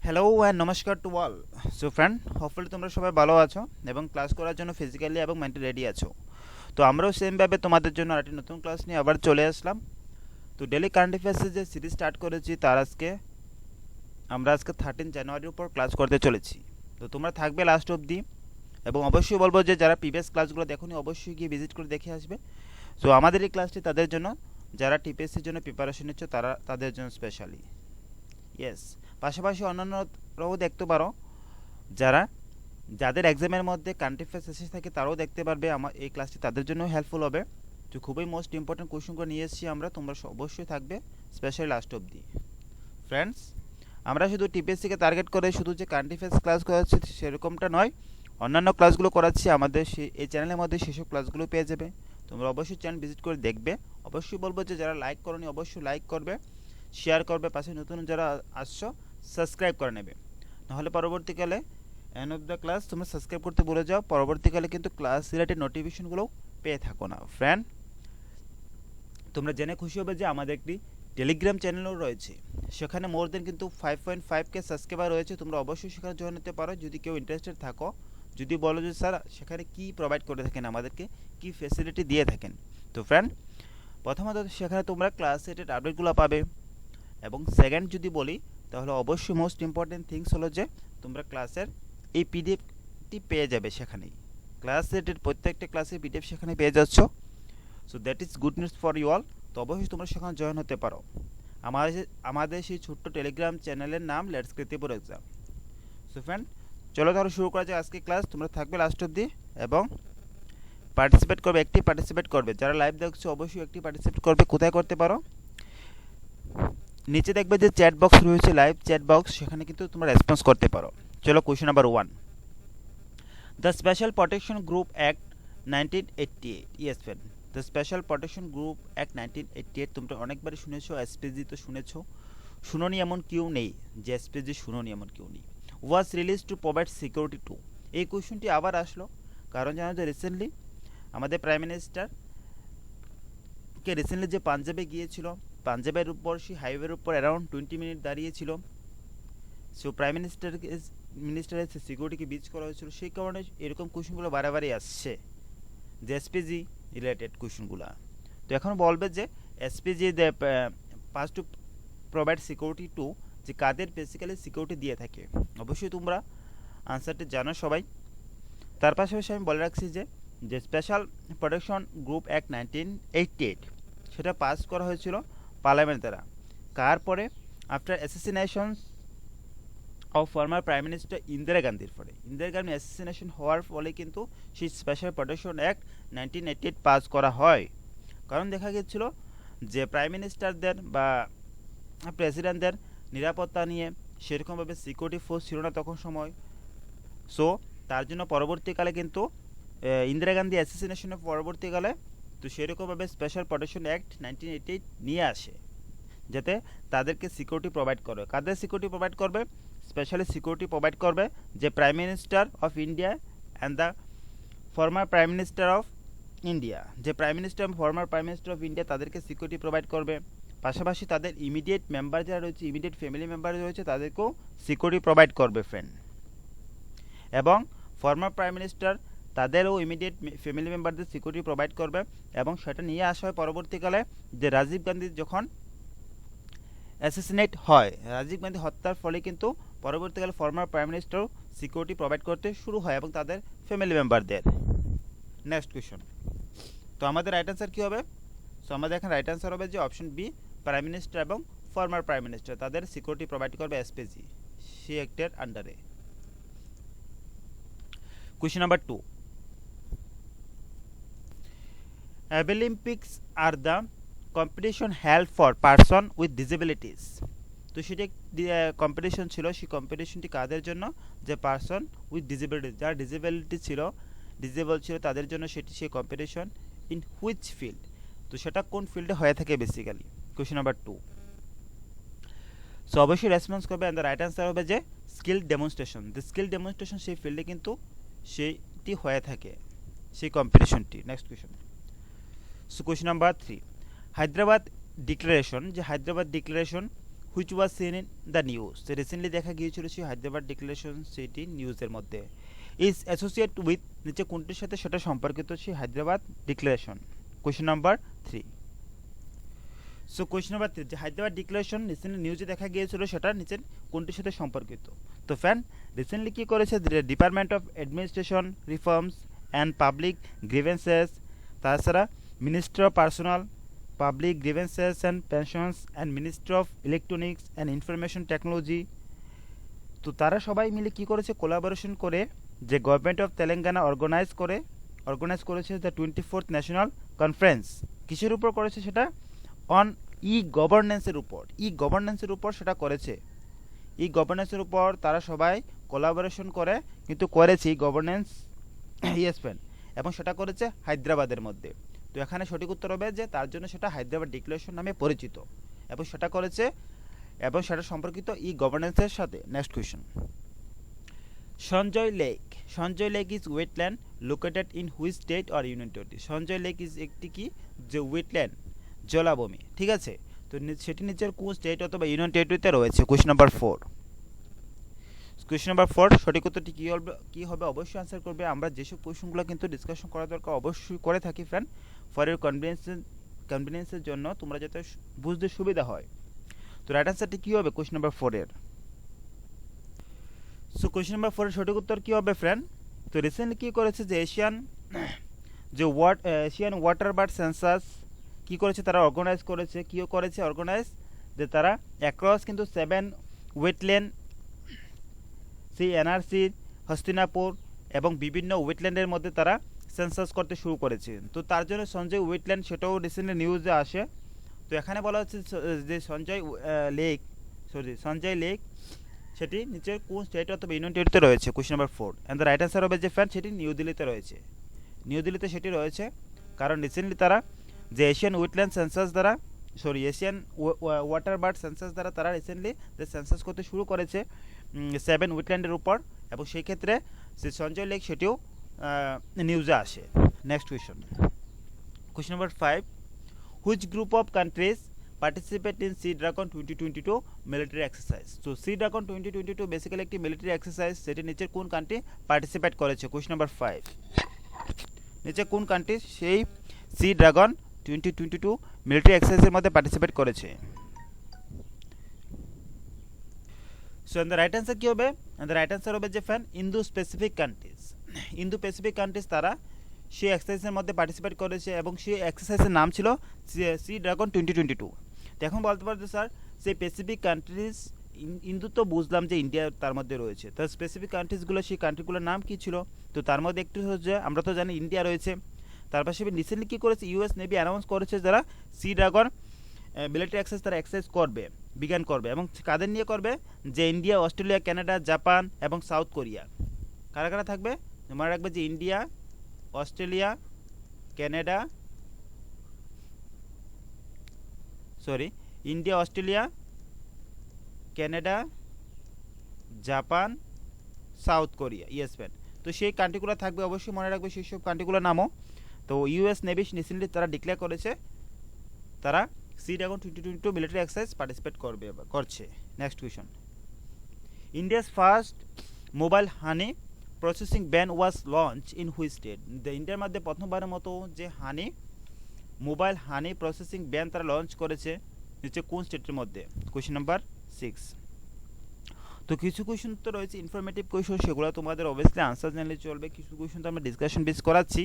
Hello and নমস্কার to all. So friend, hopefully তোমরা সবাই ভালো আছো এবং ক্লাস করার জন্য ফিজিক্যালি এবং মেন্টালি রেডি আছো। তো আমরাও সেমভাবে তোমাদের জন্য আরেকটি নতুন ক্লাস নিয়ে আবার চলে আসলাম। তো ডেলি কারেন্ট অ্যাফেয়ার্সের যে সিরিজ স্টার্ট করেছি তার আমরা আজকে 13 জানুয়ারির উপর ক্লাস করতে চলেছি। তো তোমরা থাকবে লাস্ট অবধি এবং অবশ্যই বলবো যে যারা প্রিভিয়াস ক্লাসগুলো দেখোনি অবশ্যই গিয়ে ভিজিট করে দেখে আসবে। সো আমাদের এই ক্লাসটি তাদের জন্য যারা টিপিএসসির জন্য প্রিপারেশন নিচ্ছ তাদের জন্য স্পেশালি। ইয়েস, পাশাপাশি অন্যান্যরাও দেখতে পারো, যাদের এক্সামের মধ্যে কারেন্ট অ্যাফেয়ার্স এসে থাকে তারাও দেখতে পারবে। আমার এই ক্লাসটি তাদের জন্য হেল্পফুল হবে। তো খুবই মোস্ট ইম্পর্টেন্ট কোয়েশ্চনগুলো নিয়ে এসেছি আমরা, তোমরা অবশ্যই থাকবে স্পেশালি লাস্ট অবধি। ফ্রেন্ডস, আমরা শুধু টিপিএসসিকে টার্গেট করে শুধু যে কারেন্ট অ্যাফেয়ার্স ক্লাস করাচ্ছি সেরকমটা নয়, অন্যান্য ক্লাসগুলো করাচ্ছি আমাদের এই চ্যানেলের মধ্যে, সেসব ক্লাসগুলো পেয়ে যাবে। তোমরা অবশ্যই চ্যানেল ভিজিট করে দেখবে। অবশ্যই বলবো যে যারা লাইক করনি অবশ্যই লাইক করবে, শেয়ার করবে, পাশে নতুন যারা আসছো সাবস্ক্রাইব করে নেবে। নাহলে পরবর্তীকালে এন্ড অফ দ্য ক্লাস তোমরা সাবস্ক্রাইব করতে ভুলে যাও, পরবর্তীকালে কিন্তু ক্লাস রিলেটেড নোটিফিকেশনগুলোও পেয়ে থাকো না। ফ্রেন্ড, তোমরা জেনে খুশি হবে যে আমাদের একটি টেলিগ্রাম চ্যানেলও রয়েছে, সেখানে মোর দেন কিন্তু 5.5K সাবস্ক্রাইবার রয়েছে। তোমরা অবশ্যই সেখানে জয়েন হতে পারো যদি কেউ ইন্টারেস্টেড থাকো। যদি বলো যে স্যার সেখানে কী প্রোভাইড করে থাকেন, আমাদেরকে কী ফেসিলিটি দিয়ে থাকেন। তো ফ্রেন্ড, প্রথমত সেখানে তোমরা ক্লাস রিলেটেড আপডেটগুলো পাবে, এবং সেকেন্ড যদি বলি তাহলে অবশ্যই মোস্ট ইম্পর্টেন্ট থিংস হলো যে তোমরা ক্লাসের এই পিডিএফটি পেয়ে যাবে সেখানেই। ক্লাস রিলেটেড প্রত্যেকটা ক্লাসের পিডিএফ সেখানে পেয়ে যাচ্ছ। So that is good news for you all. তো অবশ্যই তোমরা সেখানে জয়েন হতে পারো। আমাদের সেই ছোট্ট টেলিগ্রাম চ্যানেলের নাম লেটস কৃতিপুর এক্সাম। সো ফ্রেন্ড, চলো তাহলে শুরু করা যায় আজকে ক্লাস। তোমরা থাকবে লাস্ট অবধি এবং পার্টিসিপেট করবে। যারা লাইভ দেখছো অবশ্যই একটি পার্টিসিপেট করবে। কোথায় করতে পারো? নিচে দেখবে যে চ্যাট বক্স রয়েছে, লাইভ চ্যাট বক্স, সেখানে কিন্তু তোমরা রেসপন্স করতে পারো। চলো question number 1, the special protection group act 1988। Yes friend, the special protection group act 1988 তোমরা অনেকবারই শুনেছো, এসপিজি তো শুনেছো, শুনোনি এমন কেউ নেই যে এসপিজি শুনোনি এমন কেউ নেই। Was release to provide security to. এই কোয়েশ্চনটি আবার আসলো কারণ জানো যে রিসেন্টলি আমাদের প্রাইম মিনিস্টারকে রিসেন্টলি যে পাঞ্জাবে গিয়েছিল, পাঞ্জাবের উপর সেই হাইওয়ের উপর অ্যারাউন্ড 20 মিনিট দাঁড়িয়েছিল। সো প্রাইম মিনিস্টারের সিকিউরিটিকে বিচ করা হয়েছিল, সেই কারণে এরকম কোয়েশনগুলো বারবারই আসছে, যে এসপিজি রিলেটেড কোয়েশনগুলো। তো এখন বলবে যে SPG pass to provide security to, যে কাদের বেসিক্যালি সিকিউরিটি দিয়ে থাকে। অবশ্যই তোমরা আনসারটি জানো সবাই। তার পাশাপাশি আমি বলে রাখছি যে স্পেশাল প্রোটেকশন গ্রুপ অ্যাক্ট 1988 সেটা পাস করা হয়েছিল পার্লামেন্ট দ্বারা। কার পরে? After assassination of former prime minister Indira গান্ধীর পরে। ইন্দিরা গান্ধী অ্যাসাসিনেশন হওয়ার ফলে কিন্তু সেই স্পেশাল প্রোটেকশন অ্যাক্ট 1988 পাস করা হয়। কারণ দেখা গেছিল যে প্রাইম মিনিস্টারদের বা প্রেসিডেন্টদের নিরাপত্তা নিয়ে সেরকমভাবে সিকিউরিটি ফোর্স ছিল না তখন সময়। সো তার জন্য পরবর্তীকালে কিন্তু ইন্দিরা গান্ধী অ্যাসাসিনেশনের পরবর্তীকালে তো সেরকমভাবে স্পেশাল প্রোটেকশন অ্যাক্ট 1988 নিয়ে আসে, যাতে তাদেরকে সিকিউরিটি প্রোভাইড করবে। কাদের সিকিউরিটি প্রোভাইড করবে? স্পেশালি সিকিউরিটি প্রোভাইড করবে যে prime minister of India and the former prime minister of India, যে former prime minister of India তাদেরকে সিকিউরিটি প্রোভাইড করবে। পাশাপাশি তাদের ইমিডিয়েট মেম্বার যারা রয়েছে, ইমিডিয়েট ফ্যামিলি মেম্বার রয়েছে, তাদেরকেও সিকিউরিটি প্রোভাইড করবে ফ্রেন্ড। এবং ফর্মার প্রাইম মিনিস্টার তাদেরও ইমিডিয়েট ফ্যামিলি মেম্বারদের সিকিউরিটি প্রোভাইড করবে। এবং সেটা নিয়ে আসা হয় পরবর্তীকালে যে রাজীব গান্ধী যখন অ্যাসাসিনেট হয়, রাজীব গান্ধী হত্যার ফলে কিন্তু পরবর্তীকালে former prime minister security provide করতে শুরু হয় এবং তাদের ফ্যামিলি মেম্বারদের। নেক্সট কোয়েশ্চন, তো আমাদের রাইট অ্যান্সার কী হবে? সো আমাদের এখানে রাইট অ্যান্সার হবে যে অপশন বি, প্রাইম মিনিস্টার এবং ফর্মার প্রাইম মিনিস্টার তাদের সিকিউরিটি প্রোভাইড করবে এসপিজি সেই অ্যাক্টের আন্ডারে। Question number 2, Abilympics are the competition held for person with disabilities. তো সেটি কম্পিটিশন ছিল, সেই কম্পিটিশনটি কাদের জন্য? যে পারসন উইথ ডিসেবিলিটিস, যার ডিসেবল ছিল তাদের জন্য সেই কম্পিটিশন। In which field? তো সেটা কোন ফিল্ডে হয়ে থাকে বেসিক্যালি। কোয়েশ্চন নাম্বার 2, সো অবশ্যই রেসপন্স করবে অ্যান্ড দ্য রাইট অ্যান্সার হবে যে skill demonstration. The skill demonstration সেই ফিল্ডে কিন্তু সেইটি হয়ে থাকে, সেই কম্পিটিশনটি। Next question, so question number 3, Hyderabad declaration, যে Hyderabad declaration which was seen in the news, recently দেখা গিয়েছিল সেই হায়দ্রাবাদ ডিক্লারেশন সেটি নিউজের মধ্যে। ইজ অ্যাসোসিয়েট উইথ, নিচে কোনটির সাথে সেটা সম্পর্কিত সেই Hyderabad declaration. Question number 3। So question number 3, যে হায়দ্রাবাদ ডিক্লারেশন রিসেন্টলি নিউজে দেখা গিয়েছিল সেটা নিচের কোনটির সাথে সম্পর্কিত। তো ফ্যান রিসেন্টলি কী করেছে, department of administration reforms and public grievances, তাছাড়া ministry of personal public grievances and pensions and ministry of electronics and information technology, তো তারা সবাই মিলে কি করেছে, কোলাবোরেশন করে যে গভর্নমেন্ট অফ তেলেঙ্গানা অর্গানাইজ করেছে দ্য 24th ন্যাশনাল কনফারেন্স। কিসের উপর করেছে সেটা, অন গভর্নেন্সের উপর সেটা করেছে। গভর্নেন্সের উপর তারা সবাই কোলাবোরেশন করে কিন্তু করেছে গভর্নেন্স ইয়েসপেন, এবং সেটা করেছে হায়দ্রাবাদের মধ্যে। তো এখানে সঠিক উত্তর হবে যে তার জন্য সেটা হায়দ্রাবাদ ডিক্লারেশন নামে পরিচিত, এবং সেটা করেছে এবং সেটা সম্পর্কিত গভর্নেন্সের সাথে। Next question, Sanjay lake is wetland located in which state or union territory. Sanjay lake is একটি কি, যে ওয়েটল্যান্ড, জলাভূমি, ঠিক আছে। তো সেটি নিচের কোন স্টেট অথবা ইউনিয়ন টেরিটরিতে রয়েছে। কোয়েশ্চেন নাম্বার 4, সঠিক উত্তরটি কী হবে অবশ্যই আনসার করবে। আমরা যেসব কোয়েশ্চনগুলো কিন্তু ডিসকাশন করা দরকার অবশ্যই করে থাকি ফ্রেন্ড, ফর ইউর কনভিনিয়েন্সের জন্য, তোমরা যাতে বুঝতে সুবিধা হয়। তো রাইট আনসারটি কী হবে কোয়েশ্চেন নাম্বার 4-এর। সো কোয়েশ্চেন নাম্বার 4-এর সঠিক উত্তর কী হবে ফ্রেন্ড। তো রিসেন্টলি কী করেছে, যে এশিয়ান ওয়াটার বার্ড সেন্সাস কী করেছে, তারা অর্গানাইজ করেছে, যে তারা অ্যাক্রস কিন্তু 7 ওয়েটল্যান্ড, সেই এনআরসি, হস্তিনাপুর এবং বিভিন্ন ওয়েটল্যান্ডের মধ্যে তারা সেন্সাস করতে শুরু করেছে। তো তার জন্য সঞ্জয় ওয়েটল্যান্ড সেটাও রিসেন্টলি নিউজে আসে। তো এখানে বলা হচ্ছে যে সঞ্জয় লেক সেটি নিচের কোন স্টেট অথবা ইউনিয়ন টেরিটরিতে রয়েছে। Question number 4, and the right answer হবে যে ফ্যান সেটি নিউ দিল্লিতে রয়েছে। সেটি রয়েছে কারণ রিসেন্টলি তারা যে এশিয়ান ওয়াটার বার্ড সেন্সাস দ্বারা তারা রিসেন্টলি যে সেন্সাস করতে শুরু করেছে 7 ওয়েটল্যান্ডের উপর, এবং সেই ক্ষেত্রে যে সঞ্জয় লেক সেটিও নিউজে আসে। Next question number 5, which group of countries participate in sea dragon 2022 military exercise. তো সি ড্রাগন 2022 বেসিক্যালি একটি মিলিটারি এক্সারসাইজ, সেটি নিচের কোন কান্ট্রি পার্টিসিপেট করেছে। কোয়েশ্চেন নাম্বার 5, নিচে কোন কান্ট্রি সেই সি ড্রাগন 2022 মিলিটারি এক্সারসাইজের মধ্যে পার্টিসিপেট করেছে। সো দ্য রাইট আনসার কী হবে, দ্য রাইট আনসার হবে যে ফ্যান ইন্দো প্যাসিফিক কান্ট্রিজ তারা সেই এক্সারসাইজের মধ্যে পার্টিসিপেট করেছে, এবং সেই এক্সারসাইজের নাম ছিল সি ড্রাগন 2022। তো এখন বলতে পারতো স্যার সেই প্যাসিফিক কান্ট্রিজ, ইন্দো তো বুঝলাম যে ইন্ডিয়া তার মধ্যে রয়েছে, তো স্পেসিফিক কান্ট্রিজগুলো সেই কান্ট্রিগুলোর নাম কী ছিল। তো তার মধ্যে একটু হচ্ছে, আমরা তো জানি ইন্ডিয়া রয়েছে, তার পাশে রিসেন্টলি কী করেছে, ইউএস নেভি অ্যানাউন্স করেছে যারা সি ড্রাগন মিলিটারি এক্সারসাইজ তারা এক্সারসাইজ বিজ্ঞান করবে, এবং কাদের নিয়ে করবে, যে ইন্ডিয়া, অস্ট্রেলিয়া, কানাডা, জাপান এবং সাউথ কোরিয়া। কারা কারা থাকবে মনে রাখবে, যে India, Australia, Canada, Japan, south Korea, yes friend. তো সেই কান্ট্রিগুলো থাকবে, অবশ্যই মনে রাখবে সেই সব কান্ট্রিগুলোর নামও। তো ইউএস নেভি রিসেন্টলি তারা ডিক্লেয়ার করেছে তারা sea dragon 2022 military exercise participate করছে। Next question, India's first mobile honey processing van was launch in which state. ইন্ডিয়ার মধ্যে প্রথমবারের মতো যে মোবাইল হানি প্রসেসিং ব্যান তারা লঞ্চ করেছে নিচে কোন স্টেটের মধ্যে। Question number 6। তো কিছু কোয়েশ্চন তো রয়েছে ইনফরমেটিভ কোয়েশ্চন, সেগুলো তোমাদের অবভিয়াসলি আনসার জানলে চলবে। কিছু কোয়েশ্চন তো আমরা ডিসকাশন বেস করাচ্ছি,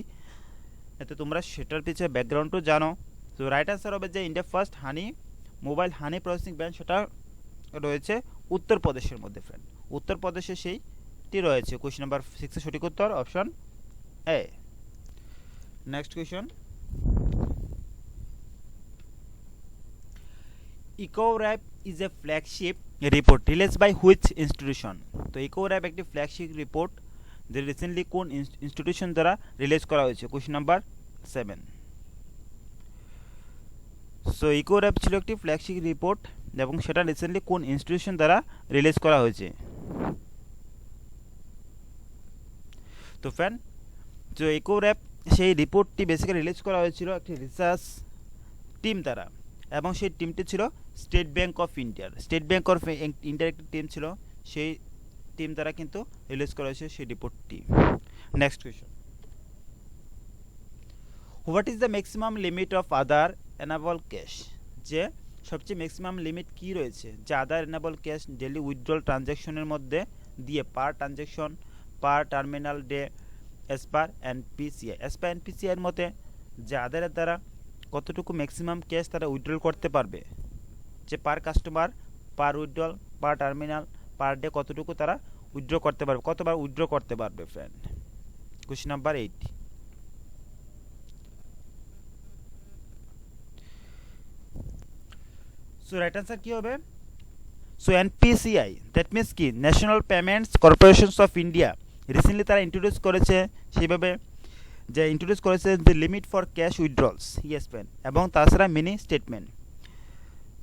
এতে তোমরা সেটার পিছিয়ে ব্যাকগ্রাউন্ডও জানো। তো রাইট আনসার হবে যে India first mobile honey processing ban সেটা রয়েছে উত্তরপ্রদেশের মধ্যে ফ্রেন্ড। উত্তরপ্রদেশে সেইটি রয়েছে। কোয়েশ্চেন নাম্বার 6-এর সঠিক উত্তর option A. Next question, Ecowrap is a flagship report release by which institution. তো ইকোর্যাপ একটি ফ্ল্যাগশিপ রিপোর্ট যে রিসেন্টলি কোন ইনস্টিটিউশন দ্বারা রিলিজ করা হয়েছে। Question number 7। সো ইকোর্যাপ ছিল একটি ফ্ল্যাগশিপ রিপোর্ট, এবং সেটা রিসেন্টলি কোন ইনস্টিটিউশন দ্বারা রিলিজ করা হয়েছে। তো ফ্যান, তো ইকোর্যাপ সেই রিপোর্টটি বেসিক্যালি রিলিজ করা হয়েছিল একটি রিসার্চ টিম দ্বারা, এবং সেই টিমটি ছিল স্টেট ব্যাংক অফ ইন্ডিয়ার। স্টেট ব্যাংক অফ ইন্ডিয়ার একটি টিম ছিল, সেই টিম দ্বারা কিন্তু রিলিজ করা হয়েছে সেই রিপোর্টটি। Next question, what is the maximum limit of Aadhaar enable cash? যে সবচেয়ে ম্যাক্সিমাম লিমিট কি রয়েছে যে Aadhaar enable cash daily withdrawal ট্রানজ্যাকশনের মধ্যে দিয়ে per transaction per terminal day as per NPCI. As per NPCI এর মতে যে আদারের দ্বারা কতটুকু ম্যাক্সিমাম ক্যাশ তারা উইথড্রল করতে পারবে, যে per customer per withdrawal per terminal per day কতটুকু তারা উইথড্র করতে পারবে, কতবার উইথড্র করতে পারবে friend. Question number 8। So right answer কি হবে? সো এনপিসিআই দ্যাট মিনস কি national payments corporations of India recently তারা ইন্ট্রোডিউস করেছে, সেইভাবে যে ইন্ট্রোডিউস করেছে যে limit for cash withdrawals, yes friend, এবং তাছাড়া মিনি স্টেটমেন্ট।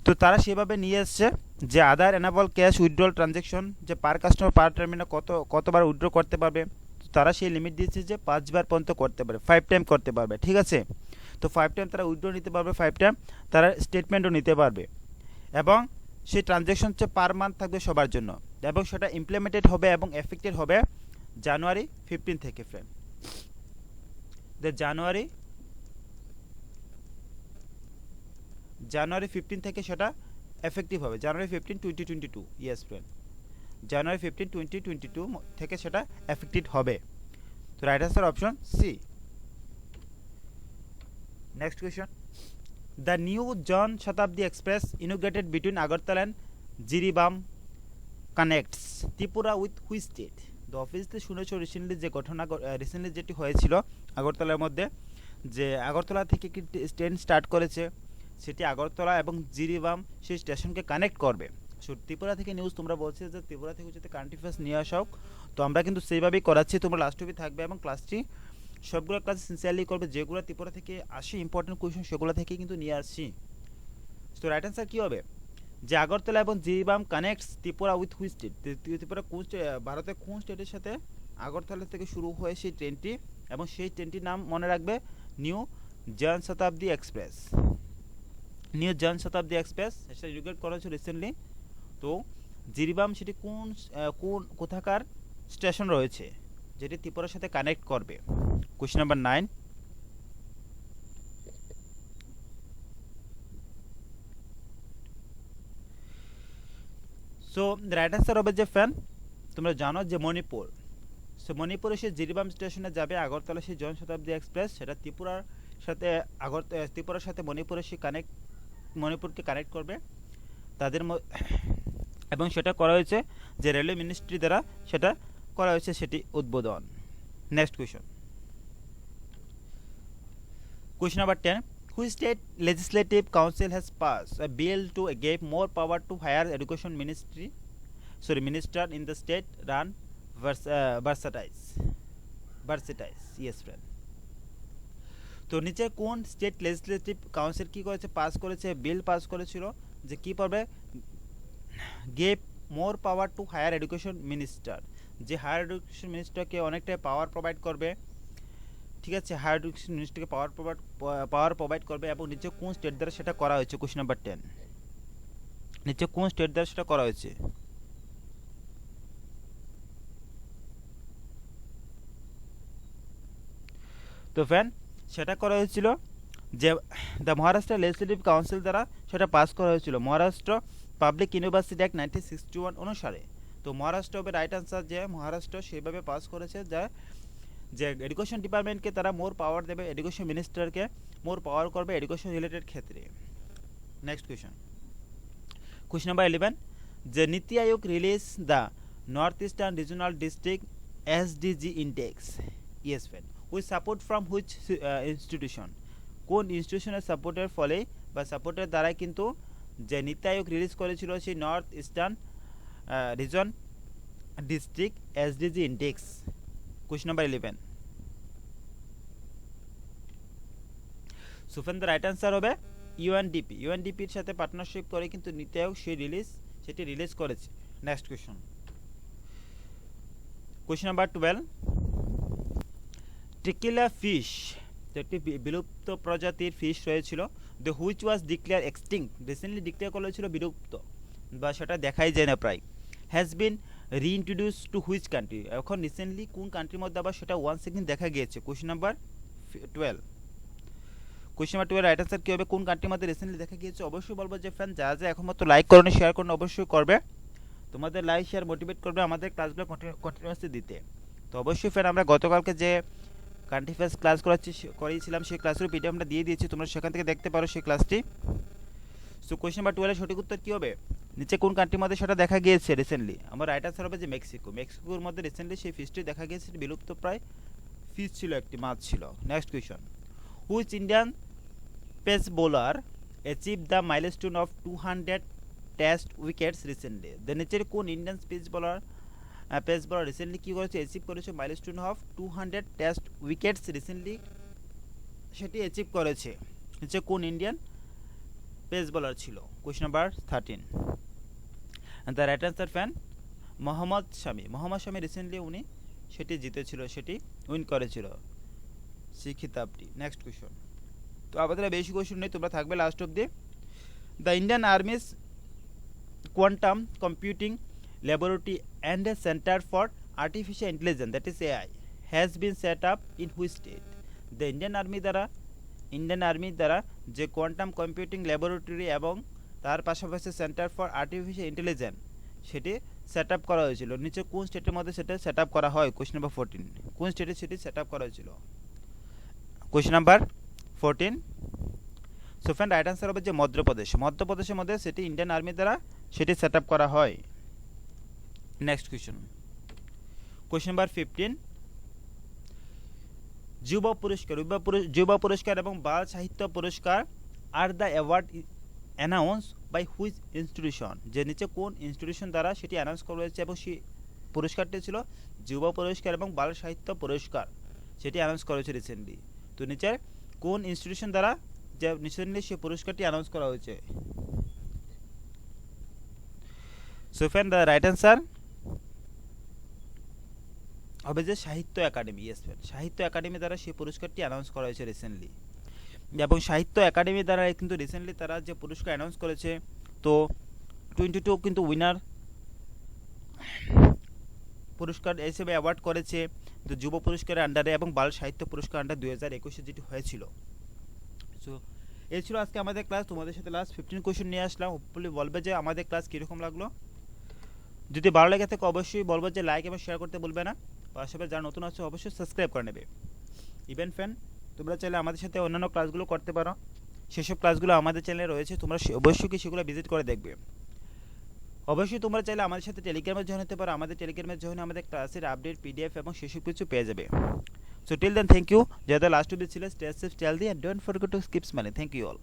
তো তারা সেভাবে নিয়ে এসছে যে Aadhaar enable cash withdrawal transaction যে পার কাস্টমার পার টার্মিনাল কতবার উইথড্র করতে পারবে, তারা সেই লিমিট দিয়েছে যে 5 বার পর্যন্ত করতে পারবে, 5 টাইম করতে পারবে, ঠিক আছে। তো 5 টাইম তারা উইথড্র নিতে পারবে, 5 টাইম তারা স্টেটমেন্টও নিতে পারবে, এবং সেই ট্রানজ্যাকশন হচ্ছে পার মান্থ থাকবে সবার জন্য, এবং সেটা ইমপ্লিমেন্টেড হবে এবং এফেক্টেড হবে জানুয়ারি 15 থেকে ফ্রেন্ড। জানুয়ারি 15 থেকে সেটা এফেক্টিভ হবে, জানুয়ারি 15 2022, ইয়েস ফ্রেন্ড, জানুয়ারি 15 2022 থেকে সেটা এফেক্টেড হবে। তো right answer option C. Next question, the new Jan Shatabdi express inaugurated between Agartala and Jiribam connects Tripura with which state? The অফিসতে শুনেছ রিসেন্টলি যে ঘটনা রিসেন্টলি যেটি হয়েছিল আগরতলার মধ্যে, যে আগরতলা থেকে একটি ট্রেন স্টার্ট করেছে, সেটি আগরতলা এবং জিরিবাম সেই স্টেশনকে কানেক্ট করবে। সো ত্রিপুরা থেকে নিউজ তোমরা বলছে যে ত্রিপুরা থেকে যদি কারেন্ট অ্যাফেয়ার্স নিয়ে আসা হোক, তো আমরা কিন্তু সেইভাবেই করাচ্ছি, তোমরা লাস্ট অবধি থাকবে এবং ক্লাসটি সবগুলো ক্লাস সিনসিয়ারলি করবে, যেগুলো ত্রিপুরা থেকে আসে ইম্পর্টেন্ট কোয়েশ্চেন সেগুলো থেকে কিন্তু নিয়ে আসছি। তো রাইট অ্যান্সার কী হবে? যে আগরতলা এবং Jiribam connects Tripura with which state? Tripura কোন ভারতের কোন স্টেটের সাথে আগরতলা থেকে শুরু হয়ে সেই ট্রেনটি, এবং সেই ট্রেনটির নাম মনে রাখবে new Jan Shatabdi express. New Jan Shatabdi express সেটা ইনোগ্রেট করা হয়েছে রিসেন্টলি। তো জিরিবাম সেটি কোথাকার স্টেশন রয়েছে যেটি ত্রিপুরার সাথে কানেক্ট করবে? Question number 9। So right answer হবে যে ফ্যান, তোমরা জানো যে মণিপুর। সো মণিপুরে সে জিরিবাম স্টেশনে যাবে আগরতলা সেই জন শতাব্দী এক্সপ্রেস, সেটা ত্রিপুরার সাথে মণিপুরের সে মণিপুরকে কানেক্ট করবে তাদের, এবং সেটা করা হয়েছে যে রেলওয়ে মিনিস্ট্রি দ্বারা সেটা করা হয়েছে সেটি উদ্বোধন। Next question, question number 10, which state legislative council has pass a bill to give more power to higher education minister in the state run Versatize, yes friend। তো নিচে কোন স্টেট লেজিসলেটিভ কাউন্সিল কি করেছে, পাস করেছে, bill pass করেছিল যে কি পারবে, gave more power to higher education minister, যে হায়ার এডুকেশন মিনিস্টারকে অনেকটাই পাওয়ার প্রোভাইড করবে, ঠিক আছে, হায়ার এডুকেশন মিনিস্টারকে পাওয়ার প্রোভাইড করবে, এবং নিচে কোন স্টেট দ্বারা সেটা করা হয়েছে? কোশ্চেন নাম্বার 10, নিচে কোন স্টেট দ্বারা সেটা করা হয়েছে? তো ফ্যান সেটা করা হয়েছিল যে দ্য মহারাষ্ট্র লেজিসলেটিভ কাউন্সিল দ্বারা সেটা পাস করা হয়েছিল মহারাষ্ট্র পাবলিক ইউনিভার্সিটি অ্যাক্ট 1961 অনুসারে। তো মহারাষ্ট্র হবে রাইট আনসার, যে মহারাষ্ট্র সেভাবে পাস করেছে যে এডুকেশন ডিপার্টমেন্টকে তারা মোর পাওয়ার দেবে, এডুকেশন মিনিস্টারকে মোর পাওয়ার করবে এডুকেশন রিলেটেড ক্ষেত্রে। নেক্সট কোয়েশ্চন, কোয়েশ্চন নাম্বার 11, যে NITI Aayog release the north eastern regional district SDG index, yes friend, with support from which institution? কোন ইনস্টিটিউশনের সাপোর্টের ফলে বা সাপোর্টের দ্বারাই কিন্তু যে নীতি আয়োগ রিলিজ করেছিল সেই north eastern reason district SDG index? Question number 11। Sufen the right answer হবে ইউএনডিপির সাথে পার্টনারশিপ করে কিন্তু নীতি আয়োগ সেটি রিলিজ করেছে। Next question, question number 12, tequila fish একটি বিলুপ্ত প্রজাতির ফিশ রয়েছিল the which was declare extinct, recently declare করা হয়েছিল বিলুপ্ত বা সেটা দেখাই যায় না প্রায়, has been reintroduce to which country, এখন রিসেন্টলি কোন কান্ট্রির মধ্যে আবার সেটা ওয়ান্স এগেইন দেখা গিয়েছে। Question number 12, question number 12 right answer কী হবে, কোন কান্ট্রির মধ্যে রিসেন্টলি দেখা গিয়েছে? অবশ্যই বলবো যে ফ্যান যা যা এখন মতো লাইক করো শেয়ার করো অবশ্যই করবে, তোমাদের লাইক শেয়ার মোটিভেট করবে আমাদের ক্লাসগুলো কন্টিনিউয়াসলি দিতে। তো অবশ্যই ফ্যান আমরা গতকালকে যে কান্ট্রি ফেস ক্লাস করিয়েছিলাম সেই ক্লাসের পিডিএফ আমরা দিয়ে দিয়েছি, তোমরা সেখান থেকে দেখতে পারো সেই ক্লাসটি। সো কোয়েশ্চেন নাম্বার 12 সঠিক উত্তর কী হবে, নিচে কোন কান্ট্রির মধ্যে সেটা দেখা গিয়েছে রিসেন্টলি? আমার রাইট আনসার হবে যে মেক্সিকো, মেক্সিকোর মধ্যে রিসেন্টলি সেই ফিশটি দেখা গিয়েছে, বিলুপ্ত প্রায় ফিশ ছিল, একটি মাছ ছিল। Next question, which Indian pace bowler achieve the milestone of 200 test wickets recently, the নিচের কোন ইন্ডিয়ান পেস বলার রিসেন্টলি কী করেছে, অ্যাচিভ করেছে milestone of 200 test wickets recently সেটি অ্যাচিভ করেছে, নিচে কোন ইন্ডিয়ান পেস বলার ছিল? Question number 13, the right answer fan Mohammad Shami, Mohammad Shami recently উনি সেটি জিতেছিল, সেটি উইন করেছিল সেই খিতাবটি। নেক্সট কোয়েশ্চন, তো আমাদের বেশি কোয়েশ্চন নেই, তোমরা থাকবে লাস্ট অব্দি। The Indian armies quantum computing laboratory and a centre for artificial intelligence, that is AI, has been set up in which state, the Indian army দ্বারা যে কোয়ান্টাম কম্পিউটিং ল্যাবরেটরি এবং তার পাশাপাশি সেন্টার ফর আর্টিফিশিয়াল ইন্টেলিজেন্স সেটি set up করা হয়েছিল, নিচে কোন স্টেটের মধ্যে সেটা সেট আপ করা হয়? কোয়েশ্চন নাম্বার 14, কোন স্টেটে সেটি সেট আপ করা হয়েছিল? Question number 14, so friend right answer হবে যে মধ্যপ্রদেশের মধ্যে সেটি ইন্ডিয়ান আর্মি দ্বারা সেটি সেট আপ করা হয়। নেক্সট কোয়েশ্চন নাম্বার 15, যুব পুরস্কার এবং বাল সাহিত্য পুরস্কার আর the award announce by which institution, যে নিচে কোন ইনস্টিটিউশন দ্বারা সেটি অ্যানাউন্স করা হয়েছে এবং সেই পুরস্কারটি ছিল যুব পুরস্কার এবং বাল সাহিত্য পুরস্কার, সেটি অ্যানাউন্স করা হয়েছে রিসেন্টলি। তো নিচে কোন ইনস্টিটিউশন দ্বারা যে রিসেন্টলি সেই পুরস্কারটি অ্যানাউন্স করা হয়েছে? So friend the right answer হবে যে সাহিত্য একাডেমি। ইয়েস ফ্রেন্ড, সাহিত্য একাডেমি দ্বারা সেই পুরস্কারটি অ্যানাউন্স করা হয়েছে রিসেন্টলি, এবং সাহিত্য একাডেমি দ্বারা কিন্তু রিসেন্টলি তারা যে পুরস্কার অ্যানাউন্স করেছে, তো 22 কিন্তু উইনার পুরস্কার হিসেবে অ্যাওয়ার্ড করেছে, তো যুব পুরস্কারের আন্ডারে এবং বাল সাহিত্য পুরস্কার আন্ডার 2021 যেটি হয়েছিল। সো এই ছিল আজকে আমাদের ক্লাস, তোমাদের সাথে লাস্ট 15 কোয়েশ্চেন নিয়ে আসলাম। হোপফুলি বলবে যে আমাদের ক্লাস কীরকম লাগলো, যদি ভালো লেগে থাকে অবশ্যই বলবো যে লাইক এবং শেয়ার করতে বলবে না, পাশাপাশি যারা নতুন আছে অবশ্যই সাবস্ক্রাইব করে নেবে। ইভেন ফ্যান তোমরা চাইলে আমাদের সাথে অন্যান্য ক্লাসগুলো করতে পারো, সেসব ক্লাসগুলো আমাদের চ্যানেলে রয়েছে, তোমরা অবশ্যই কি সেগুলো ভিজিট করে দেখবে। অবশ্যই তোমরা চাইলে আমাদের সাথে টেলিগ্রামে জয়েন হতে পারো, আমাদের টেলিগ্রামে জয়েন আমাদের ক্লাসের আপডেট পিডিএফ এবং সেসব কিছু পেয়ে যাবে। So till then thank you, যারা লাস্ট অব্দি ছিল, stay safe, stay healthy, and don't forget to keep smiling. Thank you all.